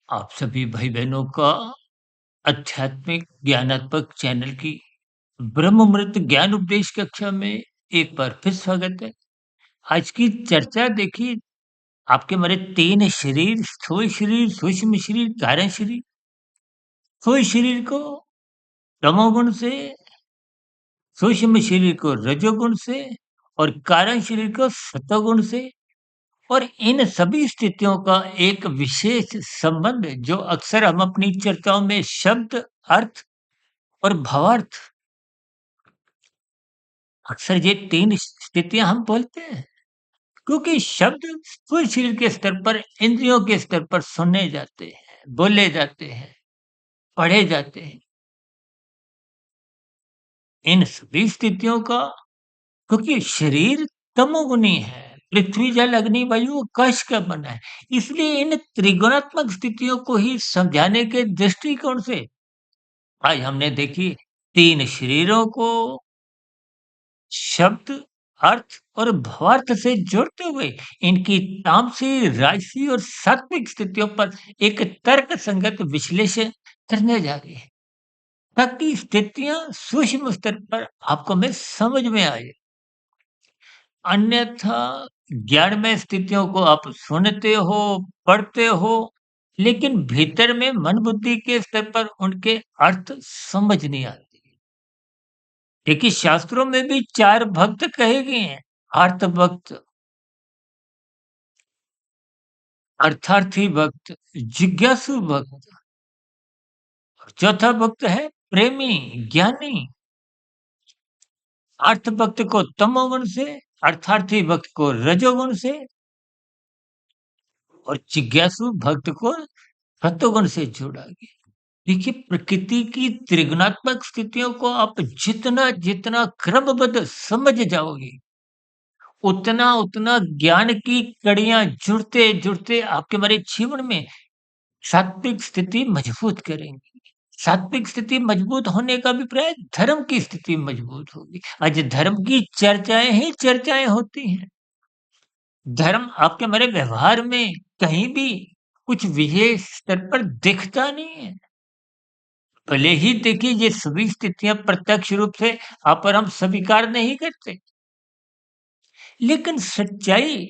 आप सभी भाई-बहनों का आध्यात्मिक ज्ञानात्मक चैनल की ब्रह्ममुहूर्त ज्ञान उपदेश कक्षा में एक बार फिर स्वागत है। आज की चर्चा देखिए, आपके हमारे 3 शरीर, स्थूल शरीर, सूक्ष्म शरीर, कारण शरीर। स्थूल शरीर को तमोगुण से, सूक्ष्म शरीर को रजोगुण से और कारण शरीर को सतोगुण से। और इन सभी स्थितियों का एक विशेष संबंध जो अक्सर हम अपनी चर्चाओं में शब्द, अर्थ और भावार्थ, अक्सर ये 3 स्थितियाँ हम बोलते हैं, क्योंकि शब्द स्थूल शरीर के स्तर पर, इंद्रियों के स्तर पर सुने जाते हैं, बोले जाते हैं, पढ़े जाते हैं। इन सभी स्थितियों का, क्योंकि शरीर तमोगुणी है, पृथ्वी, जल, अग्नि, वायु, आकाश का बना है, इसलिए इन त्रिगुणात्मक स्थितियों को ही समझाने के दृष्टिकोण से आज हमने देखी 3 शरीरों को शब्द, अर्थ और भावार्थ से जोड़ते हुए इनकी तामसी, राजसी और सात्विक स्थितियों पर एक तर्क संगत विश्लेषण करने जा रहे हैं, ताकि स्थितियां सूक्ष्म स्तर पर आपको में समझ में आए। अन्यथा ज्ञान में स्थितियों को आप सुनते हो, पढ़ते हो, लेकिन भीतर में मन बुद्धि के स्तर पर उनके अर्थ समझ नहीं आते। देखिए, शास्त्रों में भी 4 भक्त कहे गए हैं। अर्थ भक्त, अर्थार्थी भक्त, जिज्ञासु भक्त और चौथा भक्त है प्रेमी, ज्ञानी। अर्थ भक्त को तमोगुण से, अर्थार्थी भक्त को रजोगुण से और जिज्ञासु भक्त को सत्वगुण से जोड़ा गया। देखिए, प्रकृति की त्रिगुणात्मक स्थितियों को आप जितना जितना क्रमबद्ध समझ जाओगे, उतना उतना ज्ञान की कड़ियां जुड़ते जुड़ते आपके हमारे जीवन में सात्विक स्थिति मजबूत करेंगी। सात्विक स्थिति मजबूत होने का अभिप्राय धर्म की स्थिति मजबूत होगी। आज धर्म की चर्चाएँ ही चर्चाएँ होती हैं। धर्म आपके हमारे व्यवहार में कहीं भी कुछ विशेष स्तर पर दिखता नहीं है। भले ही देखिए, ये सभी स्थितियाँ प्रत्यक्ष रूप से आप और हम स्वीकार नहीं करते, लेकिन सच्चाई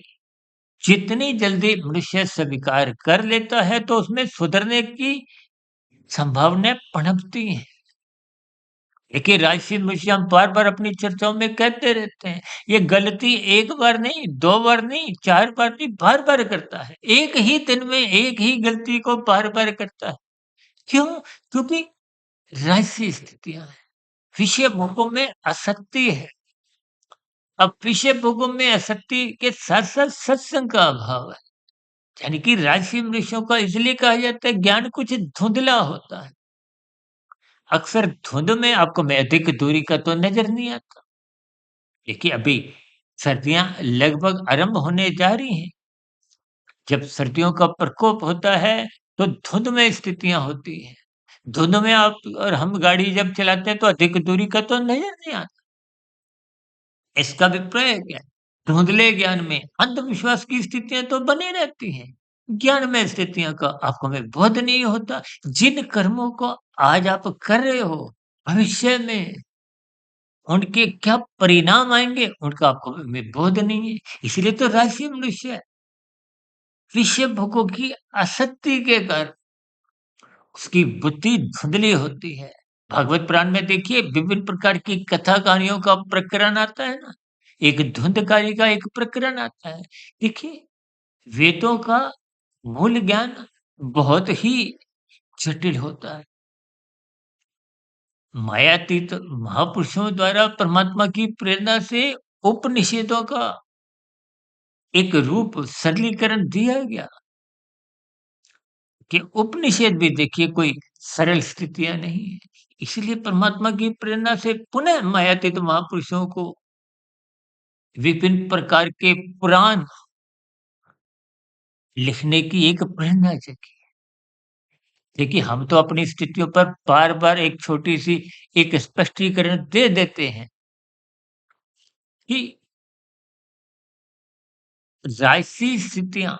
जितनी जल्दी मनुष्य स्वीकार कर लेता है, तो उसमें सुधरने की संभावनाएँ पनपती हैं। देखिए, राजसी मनुष्य हम बार-बार अपनी चर्चाओं में कहते रहते हैं, ये गलती 1 बार नहीं, 2 बार नहीं, 4 बार नहीं, बार-बार करता है। एक ही दिन में एक ही गलती को बार-बार करता है। क्यों? क्योंकि राजसी स्थितियाँ हैं, विषय भोगों में आसक्ति है। अब विषय भोगों में आसक्ति के साथ-साथ सत्संग का अभाव है। यानी कि राजसी मनुष्यों का इसलिए कहा जाता है ज्ञान कुछ धुंधला होता है। अक्सर धुंध में आपको में अधिक दूरी का तो नज़र नहीं आता। देखिए, अभी सर्दियाँ लगभग आरंभ होने जा रही हैं। जब सर्दियों का प्रकोप होता है, तो धुंध में स्थितियाँ होती हैं। धुंध में आप और हम गाड़ी जब चलाते हैं, तो अधिक दूरी का तो नज़र नहीं आता। इसका अभिप्राय क्या है? धुंधले ज्ञान में अंधविश्वास की स्थितियाँ तो बनी रहती हैं। ज्ञान में स्थितियों का आपको में बोध नहीं होता। जिन कर्मों को आज आप कर रहे हो, भविष्य में उनके क्या परिणाम आएँगे, उनका आपको में बोध नहीं है। इसलिए तो राशि मनुष्य है। विषय भोगों की आसक्ति के कारण उसकी बुद्धि धुंधली होती है। भागवत पुराण में देखिए, विभिन्न प्रकार की कथा कहानियों का प्रकरण आता है ना, एक धुंधकारी का एक प्रकरण आता है। देखिए, वेदों का मूल ज्ञान बहुत ही जटिल होता है। मायातीत महापुरुषों द्वारा परमात्मा की प्रेरणा से उपनिषदों का एक रूप सरलीकरण दिया गया कि उपनिषद भी देखिए कोई सरल स्थितियाँ नहीं है। इसलिए परमात्मा की प्रेरणा से पुनः मायातीत महापुरुषों को विभिन्न प्रकार के पुराण लिखने की एक प्रेरणा जगी। देखिए, हम तो अपनी स्थितियों पर बार-बार एक छोटी-सी एक स्पष्टीकरण दे देते हैं कि राजसी स्थितियाँ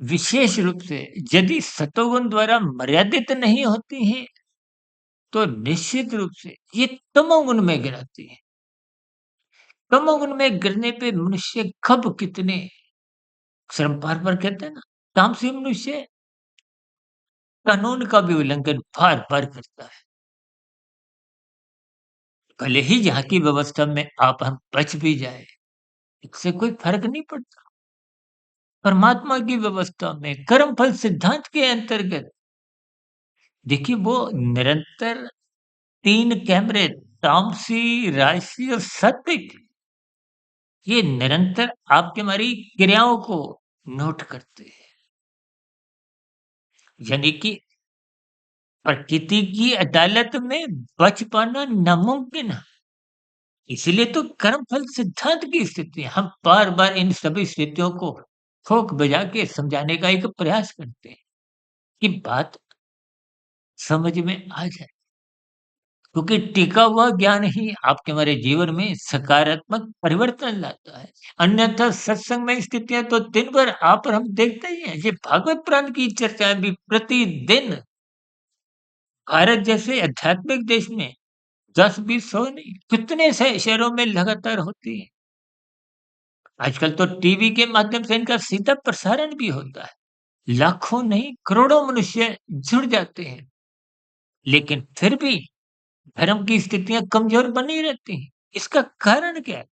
विशेष रूप से यदि सतोगुण द्वारा मर्यादित नहीं होती हैं, तो निश्चित रूप से ये तमोगुण में गिराती है। तमोगुण में गिरने पे मनुष्य कब कितने श्रम बार-बार कहते हैं ना, तामसी मनुष्य कानून का भी उल्लंघन बार-बार करता है। भले ही यहाँ की व्यवस्था में आप हम बच भी जाएँ, इससे कोई फ़र्क नहीं पड़ता। परमात्मा की व्यवस्था में कर्म फल सिद्धांत के अंतर्गत देखिए वो निरंतर 3 कैमरे तामसी, राजसी और सात्विक ये निरंतर आपकी हमारी क्रियाओं को नोट करते हैं। यानी कि प्रकृति की अदालत में बच पाना नामुमकिन है। इसीलिए तो कर्म फल सिद्धांत की स्थिति है। हम बार-बार इन सभी स्थितियों को ठोक बजा के समझाने का एक प्रयास करते हैं कि बात समझ में आ जाए। क्योंकि टिका हुआ ज्ञान ही आपके हमारे जीवन में सकारात्मक परिवर्तन लाता है। अन्यथा सत्संग में स्थितियाँ तो दिन भर आप और हम देखते ही हैं। ये भागवत पुराण की चर्चाएँ भी प्रतिदिन भारत जैसे आध्यात्मिक देश में 10-20 100 नहीं, कितने से शहरों में लगातार होती है। आजकल तो टीवी के माध्यम से इनका सीधा प्रसारण भी होता है। लाखों नहीं, करोड़ों मनुष्य जुड़ जाते हैं। लेकिन फिर भी धर्म की स्थितियाँ कमज़ोर बनी रहती हैं। इसका कारण क्या है?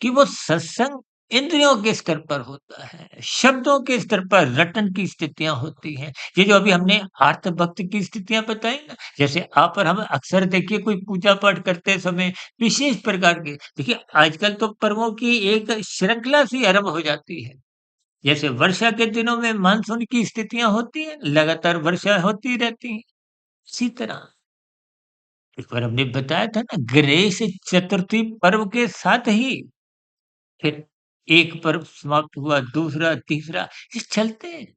कि वो सत्संग इंद्रियों के स्तर पर होता है, शब्दों के स्तर पर रटन की स्थितियाँ होती हैं। ये जो अभी हमने आर्त भक्त की स्थितियाँ बताई ना, जैसे आप और हम अक्सर देखिए कोई पूजा-पाठ करते समय विशेष प्रकार के देखिए आजकल तो पर्वों की एक श्रृंखला सी आरंभ हो जाती है। जैसे वर्षा के दिनों में मानसून की स्थितियाँ होती हैं, लगातार वर्षा होती रहती है। इसी तरह इस पर हमने बताया था ना गणेश चतुर्थी पर्व के साथ ही फिर एक पर्व समाप्त हुआ, दूसरा, तीसरा, ये चलते हैं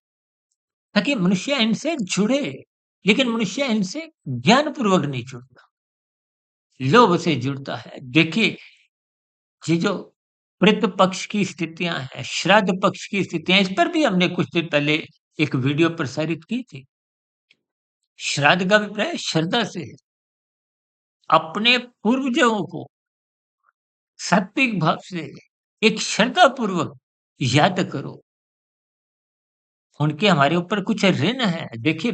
ताकि मनुष्य इनसे जुड़े, लेकिन मनुष्य इनसे ज्ञानपूर्वक नहीं जुड़ता, लोभ से जुड़ता है। देखिए, ये जो पितृ पक्ष की स्थितियाँ हैं, श्राद्ध पक्ष की स्थितियाँ, इस पर भी हमने कुछ दिन पहले एक वीडियो प्रसारित की थी। श्राद्ध का अभिप्राय श्रद्धा से है। अपने पूर्वजों को सात्विक भाव से एक श्रद्धापूर्वक याद करो। उनके हमारे ऊपर कुछ ऋण है। देखिए,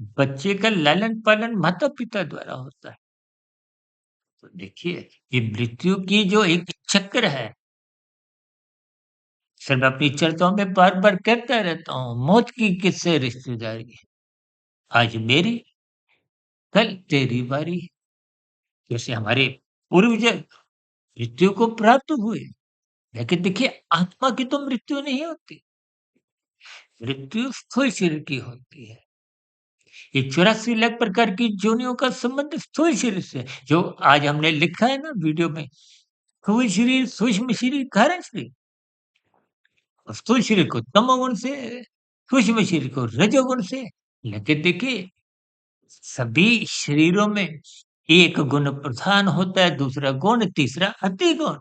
बच्चे का लालन-पालन माता-पिता द्वारा होता है। तो देखिए, ये मृत्यु की जो एक चक्र है, सर मैं अपनी चर्चाओं में बार-बार कहता रहता हूँ, मौत की किससे रिश्तेदारी है? आज मेरी, कल तेरी बारी। जैसे हमारे पूर्वज मृत्यु को प्राप्त हुए, लेकिन देखिए आत्मा की तो मृत्यु नहीं होती, मृत्यु स्थूल शरीर की होती है। ये 84 लाख प्रकार की योनियों का संबंध स्थूल शरीर से है, जो आज हमने लिखा है ना वीडियो में, स्थूल शरीर, सूक्ष्म शरीर, कारण शरीर। और स्थूल शरीर को तमोगुण से, सूक्ष्म शरीर को रजोगुण से। लेकिन देखिए, सभी शरीरों में एक गुण प्रधान होता है, दूसरा गुण, तीसरा अति गुण।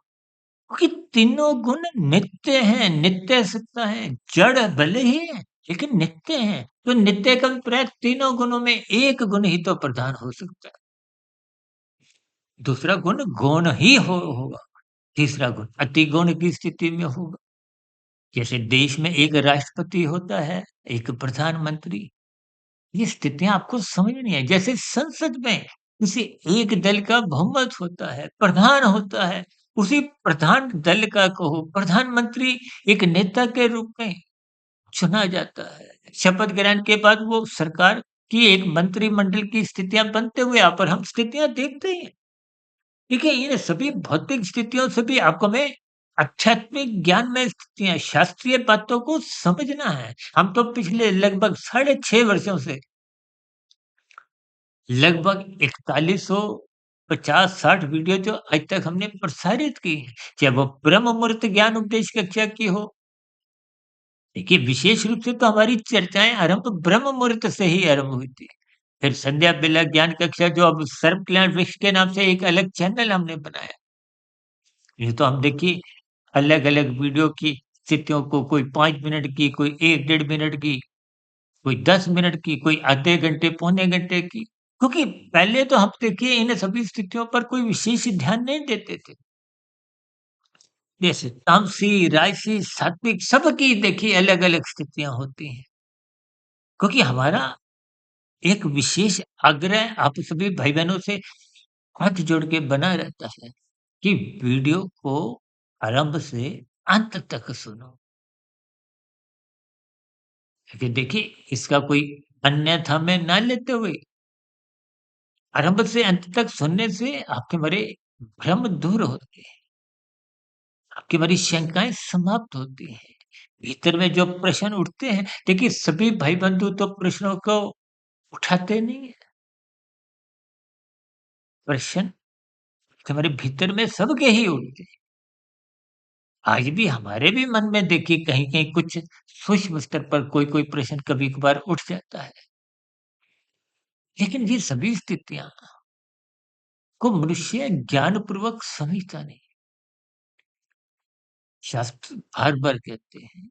क्योंकि तीनों गुण नित्य हैं, नित्य सत्ता है, जड़ भले ही है, लेकिन नित्य हैं। तो नित्य का अभिप्राय तीनों गुणों में एक गुण ही तो प्रधान हो सकता है। दूसरा गुण गौण ही होगा, तीसरा गुण अति गौण की स्थिति में होगा। जैसे देश में एक राष्ट्रपति होता है, एक प्रधानमंत्री, ये स्थितियाँ आपको समझनी है। जैसे संसद में किसी एक दल का बहुमत होता है, प्रधान होता है, उसी प्रधान दल का कहो प्रधानमंत्री एक नेता के रूप में चुना जाता है। शपथ ग्रहण के बाद वो सरकार की एक मंत्रिमंडल की स्थितियाँ बनते हुए आप और हम स्थितियाँ देखते ही हैं। देखिए, इन सभी भौतिक स्थितियों से भी आपको हमें आध्यात्मिक ज्ञान में स्थितियाँ, शास्त्रीय बातों को समझना है। हम तो पिछले लगभग साढ़े 6 वर्षों से लगभग 4150-60 वीडियो जो आज तक हमने प्रसारित की हैं, चाहे वो ब्रह्म मुहूर्त ज्ञान उपदेश कक्षा की हो। देखिए, विशेष रूप से तो हमारी चर्चाएँ आरंभ ब्रह्म मुहूर्त से ही आरंभ हुई थी। फिर संध्या बेला ज्ञान कक्षा जो अब सर्व कल्याण वृक्ष के नाम से एक अलग चैनल हमने बनाया। ये तो हम देखिए अलग-अलग वीडियो की स्थितियों को, कोई 5 मिनट की, कोई 1 डेढ़ मिनट की, कोई 10 मिनट की, कोई आधे घंटे, पौने घंटे की। क्योंकि पहले तो हम देखिए इन सभी स्थितियों पर कोई विशेष ध्यान नहीं देते थे। जैसे तामसी, राजसी, सात्विक सबकी देखिए अलग-अलग स्थितियाँ होती हैं। क्योंकि हमारा एक विशेष आग्रह आप सभी भाई-बहनों से हाथ जोड़ के बना रहता है कि वीडियो को आरंभ से अंत तक सुनो। लेकिन देखिए इसका कोई अन्यथा में ना लेते हुए आरंभ से अंत तक सुनने से आपके हमारे भ्रम दूर होते हैं, आपकी हमारी शंकाएँ समाप्त होती हैं। भीतर में जो प्रश्न उठते हैं, देखिए सभी भाई-बंधु तो प्रश्नों को उठाते नहीं हैं। प्रश्न हमारे भीतर में सबके ही उठते हैं। आज भी हमारे भी मन में देखिए कहीं-कहीं कुछ सूक्ष्म स्तर पर कोई-कोई प्रश्न कभी-कभार उठ जाता है। लेकिन ये सभी स्थितियाँ को मनुष्य ज्ञानपूर्वक समझता नहीं। शास्त्र बार-बार कहते हैं,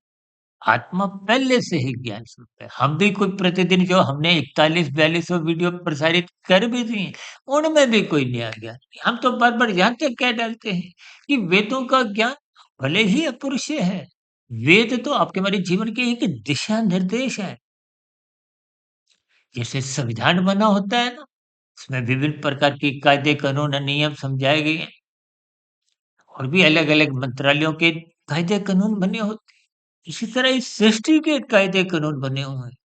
आत्मा पहले से ही ज्ञान स्वरूप है। हम भी कोई प्रतिदिन जो हमने 41-42 वीडियो प्रसारित कर भी दी, उनमें भी कोई नया ज्ञान नहीं। हम तो बार-बार यहाँ तक कह डालते हैं कि वेदों का ज्ञान भले ही अपरुष्य है। वेद तो आपके हमारे जीवन के एक दिशा निर्देश है। जैसे संविधान बना होता है ना, उसमें विभिन्न प्रकार के कायदे, कानून, नियम समझाए गए हैं और भी अलग-अलग मंत्रालयों के कायदे, कानून बने होते हैं। इसी तरह इस सृष्टि के कायदे, कानून बने हुए हैं।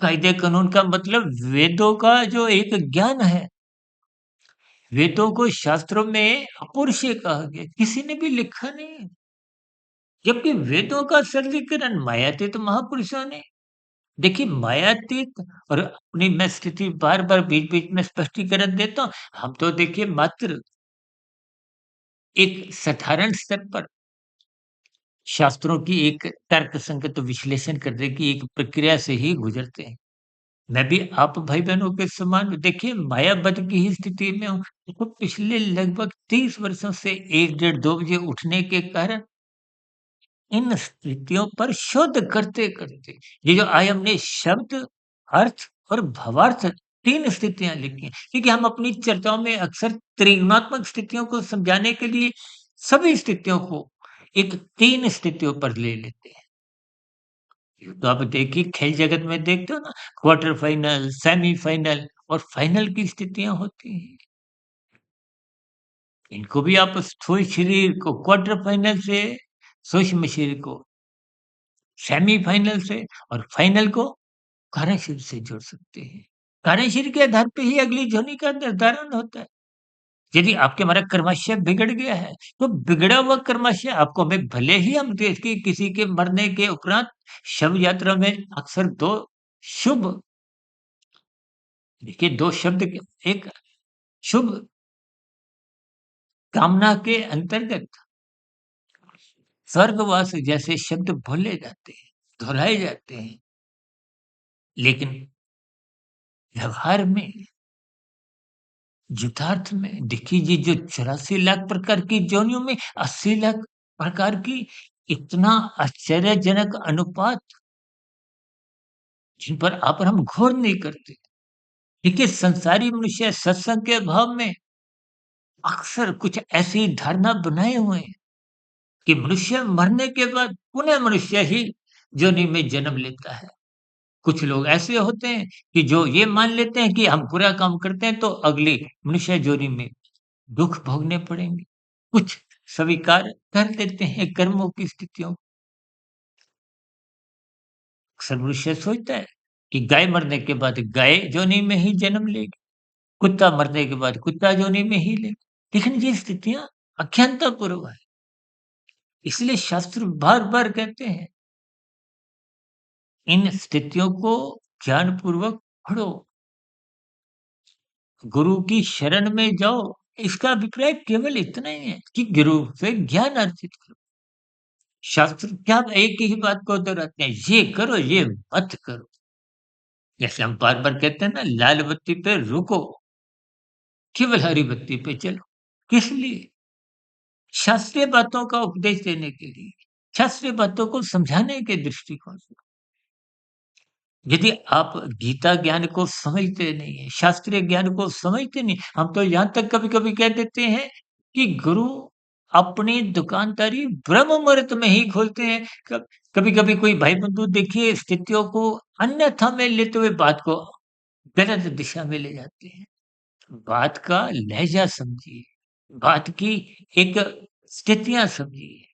कायदे कानून का मतलब वेदों का जो एक ज्ञान है, वेदों को शास्त्रों में अपौरुषेय कहा गया, किसी ने भी लिखा नहीं है। जबकि वेदों का सरलीकरण मायातीत महापुरुषों ने देखिए मायातीत और अपनी मैं स्थिति बार-बार बीच-बीच में स्पष्टीकरण देता हूँ। हम तो देखिए मात्र एक साधारण स्तर पर शास्त्रों की एक तर्कसंगत विश्लेषण करने की एक प्रक्रिया से ही गुजरते हैं। मैं भी आप भाई-बहनों के समान देखिए मायाबद की ही स्थिति में हूँ। तो पिछले लगभग 30 वर्षों से 1 डेढ़ 2 बजे उठने के कारण इन स्थितियों पर शोध करते-करते ये जो आज हमने शब्द, अर्थ और भावार्थ 3 स्थितियाँ लिखी हैं। क्योंकि हम अपनी चर्चाओं में अक्सर त्रिगुणात्मक स्थितियों को समझाने के लिए सभी स्थितियों को एक 3 स्थितियों पर ले लेते हैं। तो आप देखिए खेल जगत में देखते हो ना क्वार्टर फाइनल, सेमीफाइनल और फाइनल की स्थितियाँ होती हैं। इनको भी आप स्थूल शरीर को क्वार्टर फाइनल से सूक्ष्म शरीर को सेमीफाइनल से और फाइनल को कारण शरीर से जोड़ सकते हैं। कारण शरीर के आधार पे ही अगली ध्वनि का निर्धारण होता है। यदि आपके हमारा कर्माशय बिगड़ गया है, तो बिगड़ा हुआ कर्माशय आपको हमें भले ही हम देखिए किसी के मरने के उपरांत शव यात्रा में अक्सर 2 शुभ देखिए 2 शब्द के एक शुभ कामना के अंतर्गत स्वर्गवास जैसे शब्द बोले जाते हैं, दोहराए जाते हैं। लेकिन व्यवहार में, यथार्थ में देखिए ये जो 84 लाख प्रकार की योनियों में 80 लाख प्रकार की इतना आश्चर्यजनक अनुपात जिन पर आप और हम गौर नहीं करते। देखिए संसारी मनुष्य सत्संग के अभाव में अक्सर कुछ ऐसी धारणा बनाए हुए हैं कि मनुष्य मरने के बाद पुनः मनुष्य ही योनि में जन्म लेता है। कुछ लोग ऐसे होते हैं कि जो ये मान लेते हैं कि हम बुरा काम करते हैं तो अगली मनुष्य योनि में दुख भोगने पड़ेंगे। कुछ स्वीकार कर लेते हैं कर्मों की स्थितियों को। अक्सर मनुष्य सोचता है कि गाय मरने के बाद गाय योनि में ही जन्म लेगी, कुत्ता मरने के बाद कुत्ता योनि में ही लेगा। लेकिन ये स्थितियाँ अज्ञानतापूर्व है। इसलिए शास्त्र बार-बार कहते हैं, इन स्थितियों को ज्ञानपूर्वक पढ़ो, गुरु की शरण में जाओ। इसका अभिप्राय केवल इतना ही है कि गुरु से ज्ञान अर्जित करो। शास्त्र क्या एक ही बात को दोहराते हैं, ये करो, ये मत करो। जैसे हम बार-बार कहते हैं ना लाल बत्ती पे रुको, केवल हरी बत्ती पे चलो। किस लिए? शास्त्रीय बातों का उपदेश देने के लिए। शास्त्रीय बातों को समझाने के दृष्टिकोण से। यदि आप गीता ज्ञान को समझते नहीं है, शास्त्रीय ज्ञान को समझते नहीं, हम तो यहाँ तक कभी-कभी कह देते हैं कि गुरु अपनी दुकानदारी ब्रह्म मुहूर्त में ही खोलते हैं। कभी-कभी कोई भाई-बंधु देखिए स्थितियों को अन्यथा में लेते हुए बात को गलत दिशा में ले जाते हैं। बात का लहज़ा समझिए, बात की एक स्थितियाँ समझिए।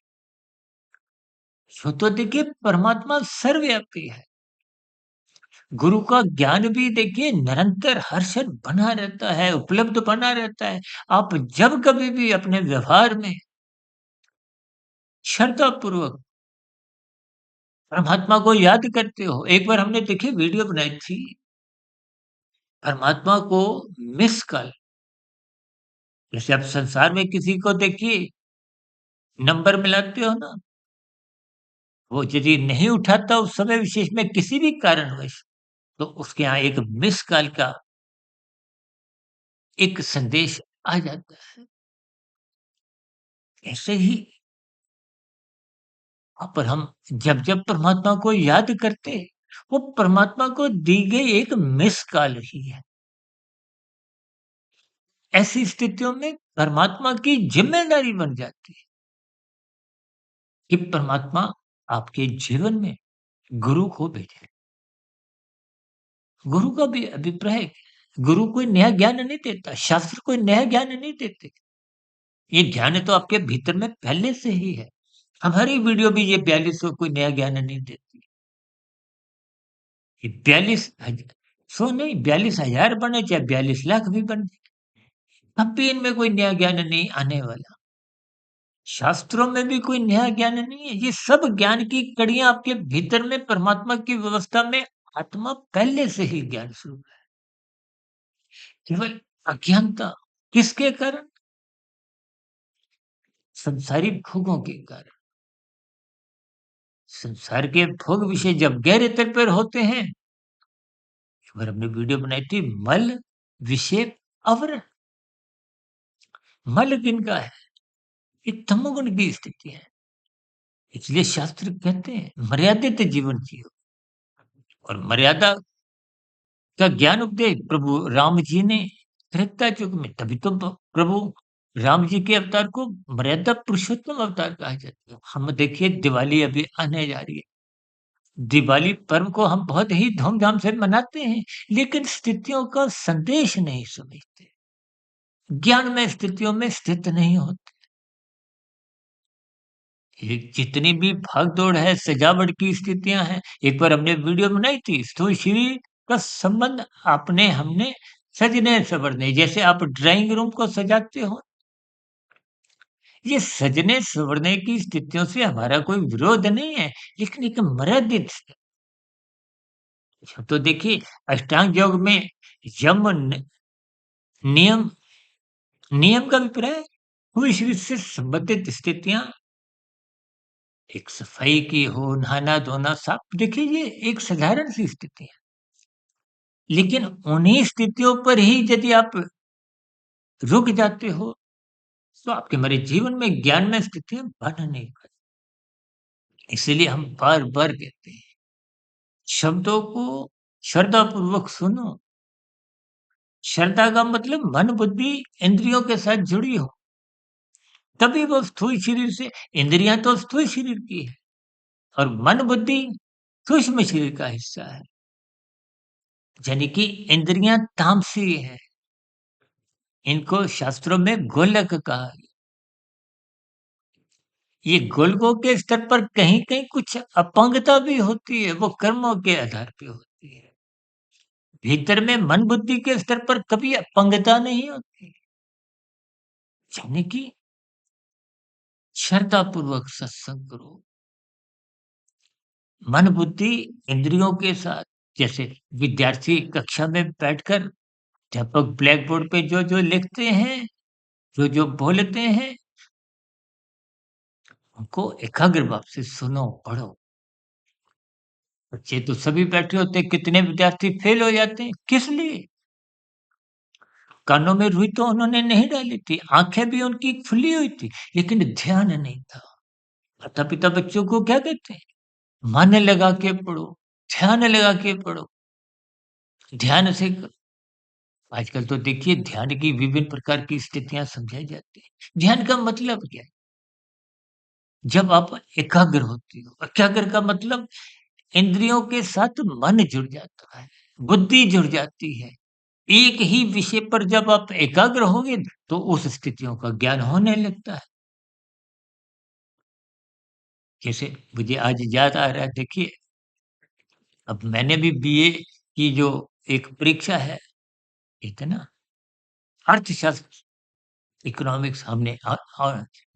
यूँ तो देखिए परमात्मा सर्वव्यापी है। गुरु का ज्ञान भी देखिए निरंतर हर क्षण बना रहता है, उपलब्ध बना रहता है। आप जब कभी भी अपने व्यवहार में श्रद्धापूर्वक परमात्मा को याद करते हो। एक बार हमने देखिए वीडियो बनाई थी, परमात्मा को मिस कॉल, जैसे आप संसार में किसी को देखिए नंबर मिलाते हो ना, वो यदि नहीं उठाता उस समय विशेष में किसी भी कारणवश, तो उसके यहाँ एक मिस कॉल का एक संदेश आ जाता है। ऐसे ही पर हम जब-जब परमात्मा को याद करते, वो परमात्मा को दी गई एक मिस कॉल ही है। ऐसी स्थितियों में परमात्मा की ज़िम्मेदारी बन जाती है कि परमात्मा आपके जीवन में गुरु को भेजे। गुरु का भी अभिप्राय है, गुरु कोई नया ज्ञान नहीं देता, शास्त्र कोई नया ज्ञान नहीं देते। ये ज्ञान तो आपके भीतर में पहले से ही है। हमारी वीडियो भी ये 42 कोई नया ज्ञान नहीं देती। ये 42 नहीं 42,000 बने चाहे 42 लाख भी बने, तब भी इनमें कोई नया ज्ञान नहीं आने वाला। शास्त्रों में भी कोई नया ज्ञान नहीं है। ये सब ज्ञान की कड़ियाँ आपके भीतर में परमात्मा की व्यवस्था में आत्मा पहले से ही ज्ञान स्वरूप है। केवल अज्ञानता किसके कारण? संसारी भोगों के कारण। संसार के भोग विषय जब गहरे स्तर पर होते हैं, एक बार हमने वीडियो बनाई थी मल विषेप आवरण। मल किनका है? ये तमोगुण की स्थिति है। इसलिए शास्त्र कहते हैं मर्यादित जीवन जियो और मर्यादा का ज्ञान उपदेश प्रभु राम जी ने त्रेता युग में, तभी तो प्रभु राम जी के अवतार को मर्यादा पुरुषोत्तम अवतार कहा जाता है। हम देखिए दिवाली अभी आने जा रही है। दिवाली पर्व को हम बहुत ही धूमधाम से मनाते हैं, लेकिन स्थितियों का संदेश नहीं समझते। ज्ञान में स्थितियों में स्थित नहीं होते। ये जितनी भी भाग-दौड़ है, सजावट की स्थितियाँ हैं, एक बार हमने वीडियो बनाई थी, स्थूल शरीर का संबंध आपने हमने सजने-संवरने, जैसे आप ड्राइंग रूम को सजाते हो, ये सजने-संवरने की स्थितियों से हमारा कोई विरोध नहीं है, लेकिन एक मर्यादित तो देखिए अष्टांग योग में यम नियम नियम का अभिप्राय हुई शरीर से संबंधित स्थितियां, एक सफाई की हो, नहाना-धोना, साफ, देखिए ये एक साधारण सी स्थिति है। लेकिन उन्हीं स्थितियों पर ही यदि आप रुक जाते हो, तो आपके हमारे जीवन में ज्ञान में स्थितियाँ बन नहीं पाती। इसीलिए हम बार-बार कहते हैं, शब्दों को श्रद्धापूर्वक सुनो। श्रद्धा का मतलब मन, बुद्धि, इंद्रियों के साथ जुड़ी हो, तभी वो स्थूल शरीर से, इंद्रियाँ तो स्थूल शरीर की है और मन, बुद्धि सूक्ष्म शरीर का हिस्सा है। यानी कि इंद्रियाँ तामसी हैं। इनको शास्त्रों में गोलक कहा गया। ये गोलकों के स्तर पर कहीं-कहीं कुछ अपंगता भी होती है, वो कर्मों के आधार पे होती है। भीतर में मन बुद्धि के स्तर पर कभी अपंगता नहीं होती। यानी कि श्रद्धापूर्वक सत्संग करो। मन बुद्धि इंद्रियों के साथ, जैसे विद्यार्थी कक्षा में बैठकर अध्यापक ब्लैक बोर्ड पे जो-जो लिखते हैं, जो-जो बोलते हैं, उनको एकाग्र भाव से सुनो, पढ़ो। बच्चे तो सभी बैठे होते हैं, कितने विद्यार्थी फेल हो जाते हैं, किस लिए? कानों में रुई तो उन्होंने नहीं डाली थी, आँखें भी उनकी खुली हुई थी, लेकिन ध्यान नहीं था। माता-पिता बच्चों को क्या कहते हैं? मन लगा के पढ़ो, ध्यान लगा के पढ़ो, ध्यान से क आजकल तो देखिए ध्यान की विभिन्न प्रकार की स्थितियाँ समझाई जाती हैं। ध्यान का मतलब क्या है? जब आप एकाग्र होते हो, एकाग्र का मतलब इंद्रियों के साथ मन जुड़ जाता है, बुद्धि जुड़ जाती है। एक ही विषय पर जब आप एकाग्र होंगे, तो उस स्थितियों का ज्ञान होने लगता है। जैसे मुझे आज याद आ रहा है देखिए, अब मैंने भी बीए की जो एक परीक्षा है, एक है ना अर्थशास्त्र, इकोनॉमिक्स हमने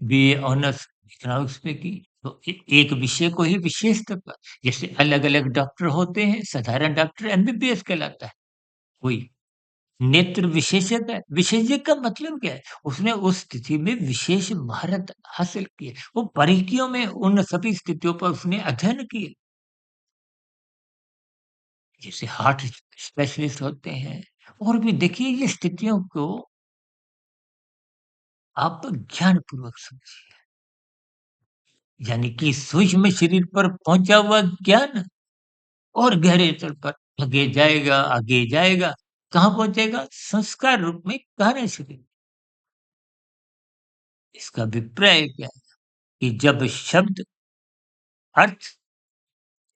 बीए ऑनर्स इकोनॉमिक्स में की। तो एक विषय को ही विशेष तौर पर जैसे अलग-अलग डॉक्टर होते हैं, साधारण डॉक्टर एमबीबीएस कहलाता है। कोई नेत्र विशेषज्ञ है। विशेषज्ञ का मतलब क्या है? उसने उस स्थिति में विशेष महारत हासिल की है। वो बारीकियों में उन सभी स्थितियों पर उसने अध्ययन किए। जैसे हार्ट स्पेशलिस्ट होते हैं और भी देखिए ये स्थितियों को आप ज्ञानपूर्वक समझिए। यानी कि सूक्ष्म शरीर पर पहुँचा हुआ ज्ञान और गहरे स्तर पर आगे जाएगा। कहाँ पहुँचेगा? संस्कार रूप में कार्य शरीर। इसका अभिप्राय क्या है कि जब शब्द, अर्थ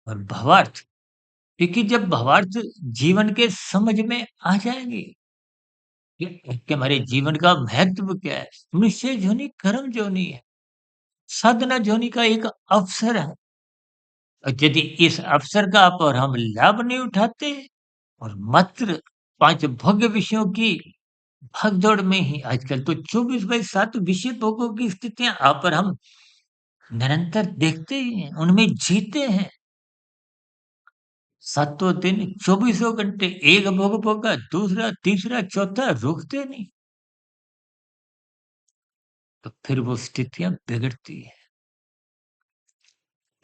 और भावार्थ, क्योंकि जब भावार्थ जीवन के समझ में आ जाएँगे कि हमारे जीवन का महत्व क्या है? निश्चय जोनि कर्म जोनि है। साधना जोनि का एक अवसर है और यदि इस अवसर का आप और हम लाभ नहीं उठाते और मात्र 5 भोग्य विषयों की भागदौड़ में ही आजकल तो 24/7 विषय भोगों की स्थितियाँ आप और हम निरंतर देखते ही हैं, उनमें जीते हैं। सातों दिन, चौबीसों घंटे एक भोग भोगा, दूसरा, तीसरा, चौथा रुकते नहीं। तो फिर वो स्थितियाँ बिगड़ती हैं।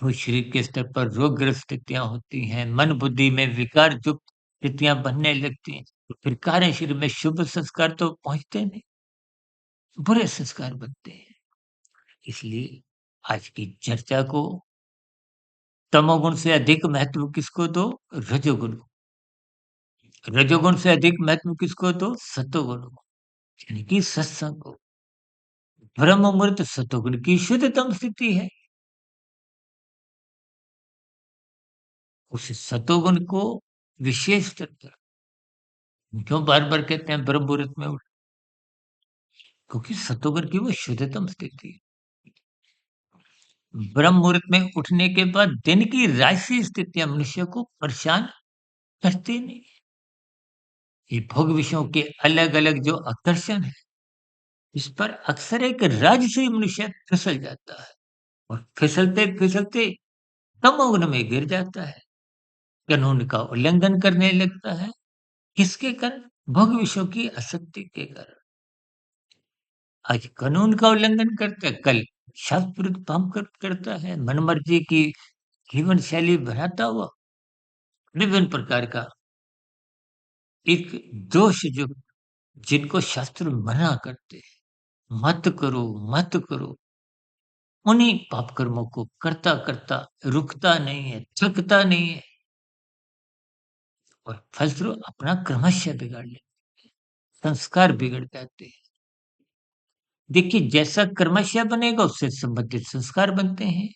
वो शरीर के स्तर पर रोगग्रस्त स्थितियाँ होती हैं, मन बुद्धि में विकार युक्त स्थितियाँ बनने लगती हैं। तो फिर कार्य शरीर में शुभ संस्कार तो पहुँचते नहीं, बुरे संस्कार बनते हैं। इसलिए आज की चर्चा को तमोगुण से अधिक महत्व किसको दो? रजोगुण को। रजोगुण से अधिक महत्व किसको दो? सतोगुण को। यानी कि सत्संग को। ब्रह्म मुहूर्त सतोगुण की शुद्धतम स्थिति है। उस सतोगुण को विशेष स्तर पर क्यों बार-बार कहते हैं ब्रह्म मुहूर्त में उठ, क्योंकि सतोगुण की वो शुद्धतम स्थिति है। ब्रह्म मुहूर्त में उठने के बाद दिन की राशि स्थितियाँ मनुष्य को परेशान करती नहीं। ये भोग विषयों के अलग-अलग जो आकर्षण है, इस पर अक्सर एक राजसी मनुष्य फिसल जाता है और फिसलते-फिसलते तमोगुण में गिर जाता है। कानून का उल्लंघन करने लगता है। किसके कारण? भोग विषयों की आसक्ति के कारण। आज कानून का उल्लंघन करता है, कल शास्त्र विरुद्ध काम करता है, मनमर्जी की जीवन शैली बनाता हुआ विभिन्न प्रकार का एक दोष जो जिनको शास्त्र मना करते हैं, मत करो, मत करो। उन्हीं पाप कर्मों को करता-करता रुकता नहीं है, थकता नहीं है और फलस्वरूप अपना क्रमशः बिगाड़ ले, संस्कार बिगड़ जाते हैं। देखिए जैसा क्रमशः बनेगा उससे संबंधित संस्कार बनते हैं।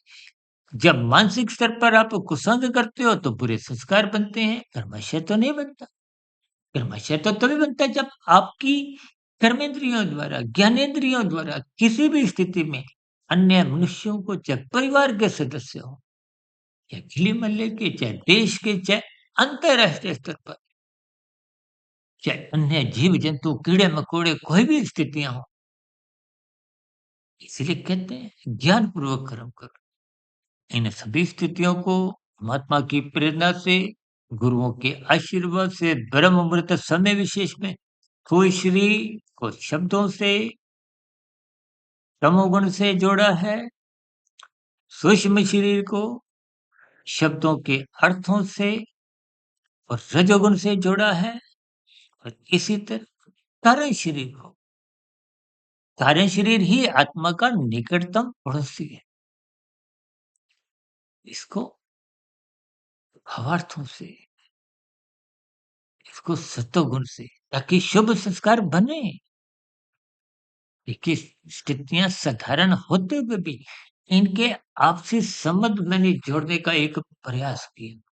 जब मानसिक स्तर पर आप कुसंग करते हो तो बुरे संस्कार बनते हैं, क्रमशः तो नहीं बनता। क्रमशः तो तभी बनता है जब आपकी कर्मेंद्रियों द्वारा, ज्ञानेंद्रियों द्वारा किसी भी स्थिति में अन्य मनुष्यों को चाहे परिवार के सदस्य हों, चाहे गली-मोहल्ले के, चाहे देश के, चाहे अंतर्राष्ट्रीय स्तर पर, चाहे अन्य जीव-जंतु, कीड़े-मकोड़े कोई भी स्थितियाँ हों, इसीलिए कहते हैं ज्ञानपूर्वक कर्म करो। इन सभी स्थितियों को महात्मा की प्रेरणा से, गुरुओं के आशीर्वाद से, ब्रह्म मुहूर्त समय विशेष में कोई श्री को शब्दों से, तमोगुण से जोड़ा है, सूक्ष्म शरीर को शब्दों के अर्थों से और रजोगुण से जोड़ा है और इसी तरह कारण शरीर को, कारण शरीर ही आत्मा का निकटतम पड़ोसी है। इसको भावार्थों से, इसको सत्वगुण से, ताकि शुभ संस्कार बने। देखिए, स्थितियाँ साधारण होते हुए भी इनके आपसी संबंध मैंने जोड़ने का एक प्रयास किया।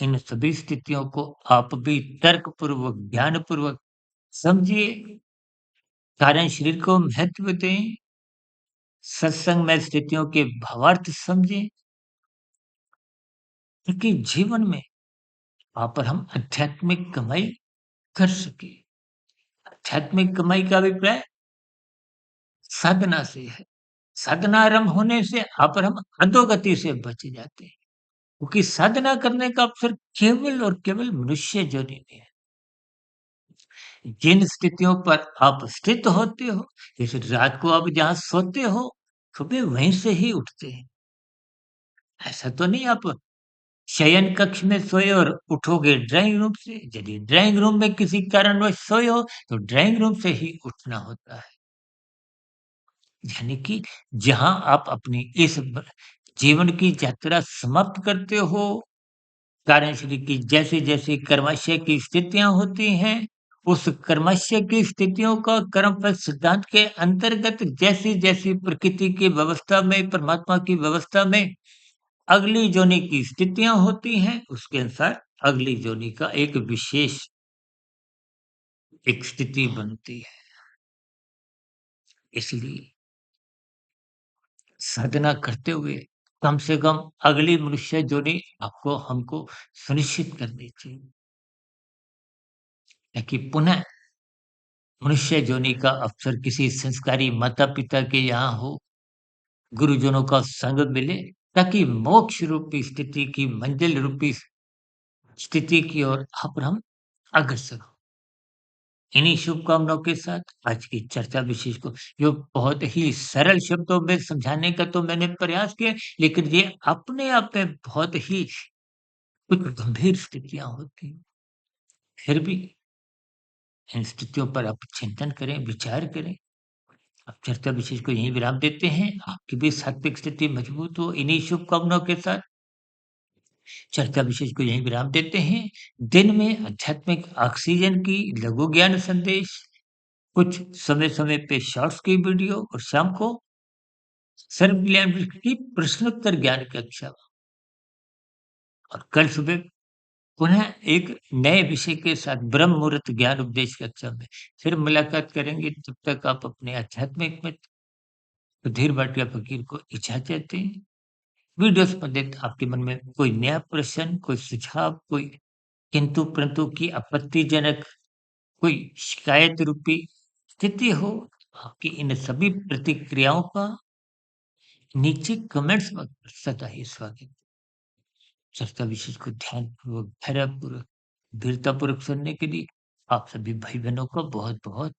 इन सभी स्थितियों को आप भी तर्कपूर्वक, ज्ञानपूर्वक समझिए, कारण शरीर को महत्व दें, सत्संग में स्थितियों के भावार्थ समझें, ताकि जीवन में वहाँ पर हम आध्यात्मिक कमाई कर सकें। आध्यात्मिक कमाई का अभिप्राय साधना से है। साधना आरंभ होने से वहाँ पर हम अधोगति से बच जाते हैं, क्योंकि साधना करने का अवसर केवल और केवल मनुष्य योनि में है। जिन स्थितियों पर आप स्थित होते हो, जैसे रात को आप जहाँ सोते हो, सुबह वहीं से ही उठते हैं। ऐसा तो नहीं आप शयन कक्ष में सोए और उठोगे ड्राइंग रूम से। यदि ड्राइंग रूम में किसी कारणवश सोए हो, तो ड्राइंग रूम से ही उठना होता है। यानी कि जहाँ आप अपनी इस जीवन की यात्रा समाप्त करते हो, कार्यशरीर की जैसी-जैसी कर्माशय की स्थितियाँ होती हैं, उस कर्माशय की स्थितियों का कर्मफल सिद्धांत के अंतर्गत जैसी-जैसी प्रकृति की व्यवस्था में, परमात्मा की व्यवस्था में अगली योनि की स्थितियाँ होती हैं, उसके अनुसार अगली योनि का एक विशेष एक स्थिति बनती है। इसलिए साधना करते हुए कम से कम अगली मनुष्य योनि आपको हमको सुनिश्चित करनी चाहिए, ताकि पुनः मनुष्य योनि का अवसर किसी संस्कारी माता-पिता के यहाँ हो, गुरुजनों का संग मिले, ताकि मोक्ष रूपी स्थिति की मंजिल रूपी स्थिति की ओर अब हम अग्रसर हों। इन्हीं शुभकामनाओं के साथ आज की चर्चा विशेष को जो बहुत ही सरल शब्दों में समझाने का तो मैंने प्रयास किया, लेकिन ये अपने आप में बहुत ही कुछ गंभीर स्थितियाँ होती हैं। फिर भी इन स्थितियों पर आप चिंतन करें, विचार करें। अब चर्चा विशेष को यहीं विराम देते हैं। आपकी भी सात्विक स्थिति मजबूत हो, इन्हीं शुभकामनाओं के साथ चर्चा विशेष को यहीं विराम देते हैं। दिन में आध्यात्मिक ऑक्सीजन की लघु ज्ञान संदेश, कुछ समय-समय पे शॉर्ट्स की वीडियो और शाम को सर्व ज्ञान की प्रश्नोत्तर ज्ञान कक्षा और कल सुबह पुनः एक नए विषय के साथ ब्रह्म मुहूर्त ज्ञान उपदेश कक्षा में फिर मुलाकात करेंगे। तब तक आप अपने आध्यात्मिक मित्र सुधीर भाटिया फकीर को इजाज़त दें। वीडियो संबंधित आपके मन में कोई नया प्रश्न, कोई सुझाव, कोई किंतु-परंतु की आपत्तिजनक कोई शिकायत रूपी स्थिति हो, आपकी इन सभी प्रतिक्रियाओं का नीचे कमेंट्स में सदा ही स्वागत। चर्चा विशेष को ध्यानपूर्वक, धैर्यपूर्वक, दृढ़तापूर्वक सुनने के लिए आप सभी भाई-बहनों का बहुत-बहुत